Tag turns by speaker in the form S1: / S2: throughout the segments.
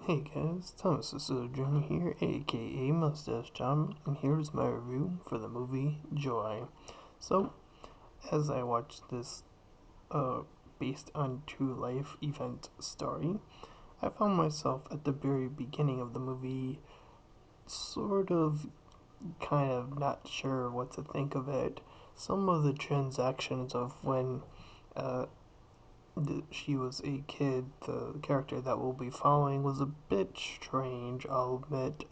S1: Hey guys, Thomas Jr. here, aka Mustached Tom, and here's my review for the movie Joy. So, as I watched this based on true life event story, I found myself at the very beginning of the movie, sort of, kind of not sure what to think of it. Some of the transactions of when uh, she was a kid, the character that we'll be following was a bit strange, I'll admit.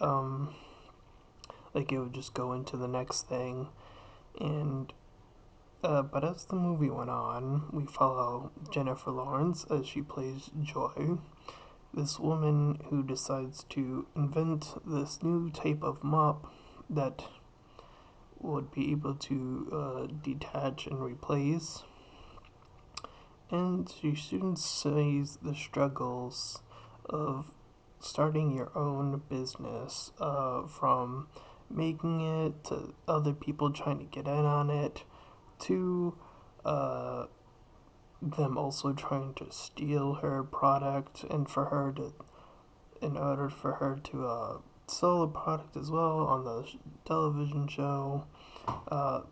S1: Like it would just go into the next thing, and but as the movie went on, we follow Jennifer Lawrence as she plays Joy, this woman who decides to invent this new type of mop that would be able to detach and replace, and she soon sees the struggles of starting your own business, from making it to other people trying to get in on it to uh, them also trying to steal her product, and for her to, in order for her to sell the product as well on the television show,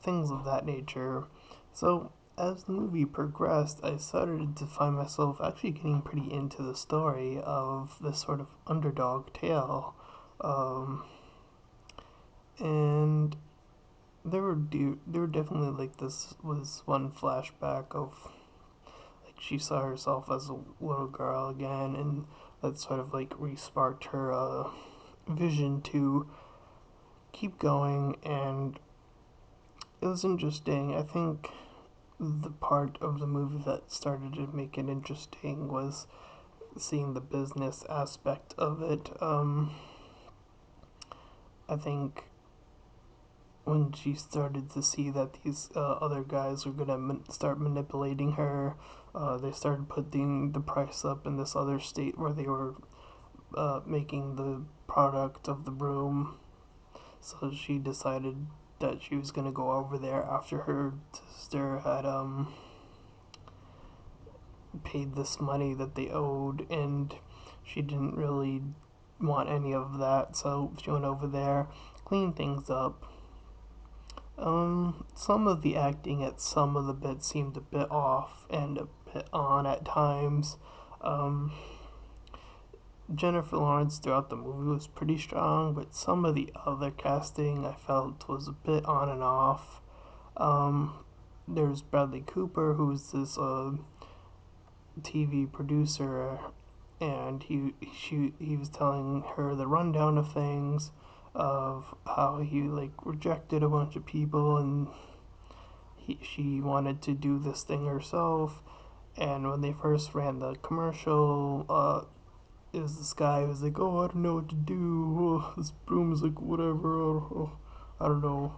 S1: things of that nature. So, as the movie progressed, I started to find myself actually getting pretty into the story of this sort of underdog tale. Um, and there were definitely like this was one flashback of like she saw herself as a little girl again, and that sort of like resparked her vision to keep going, and it was interesting. I think the part of the movie that started to make it interesting was seeing the business aspect of it. I think when she started to see that these other guys were gonna start manipulating her, they started putting the price up in this other state where they were making the product of the broom. So she decided that she was gonna go over there after her sister had paid this money that they owed, and she didn't really want any of that, so she went over there, cleaned things up. Some of the acting at some of the bits seemed a bit off and a bit on at times. Um, Jennifer Lawrence throughout the movie was pretty strong, but some of the other casting I felt was a bit on and off. Um, there's Bradley Cooper, who's this TV producer, and he was telling her the rundown of things, of how he like rejected a bunch of people, and she wanted to do this thing herself. And when they first ran the commercial, it was this guy who was like, "Oh, I don't know what to do. Oh, this broom is like whatever. Oh, I don't know."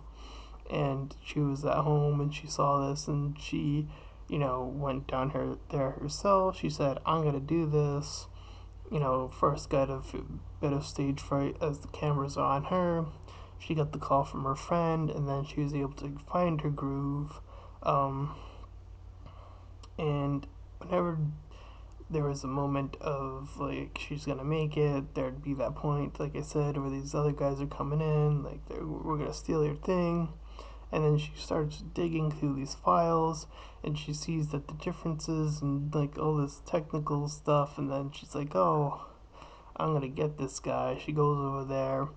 S1: And she was at home and she saw this, and she, went down there herself. She said, "I'm gonna do this." First got a bit of stage fright as the cameras are on her. She got the call from her friend, and then she was able to find her groove. Um, and whenever there was a moment of like she's gonna make it, there'd be that point, like I said, where these other guys are coming in, like we're gonna steal your thing. And then she starts digging through these files, and she sees that the differences and like all this technical stuff, and then she's like, "Oh, I'm gonna get this guy." She goes over there,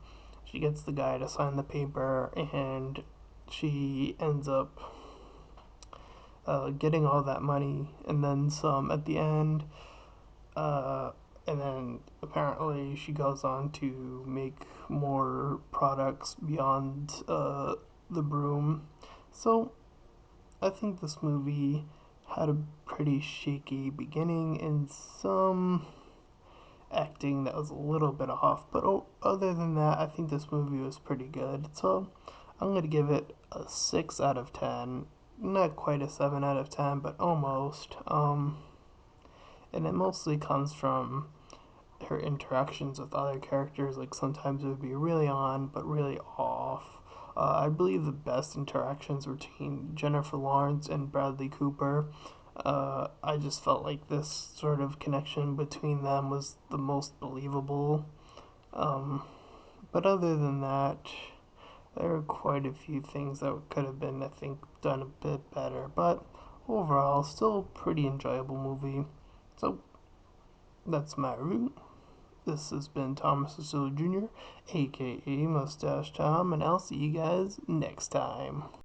S1: she gets the guy to sign the paper, and she ends up getting all that money and then some at the end. Uh, and then apparently she goes on to make more products beyond the broom. So I think this movie had a pretty shaky beginning and some acting that was a little bit off, but other than that, I think this movie was pretty good. So I'm gonna give it a 6 out of 10. Not quite a 7 out of 10, but almost. And it mostly comes from her interactions with other characters. Like sometimes it would be really on, but really off. I believe the best interactions were between Jennifer Lawrence and Bradley Cooper. I just felt like this sort of connection between them was the most believable. Um, but other than that, there are quite a few things that could have been, I think, done a bit better. But overall, still a pretty enjoyable movie. So that's my review. This has been Thomas Cecilio Jr., aka Mustache Tom, and I'll see you guys next time.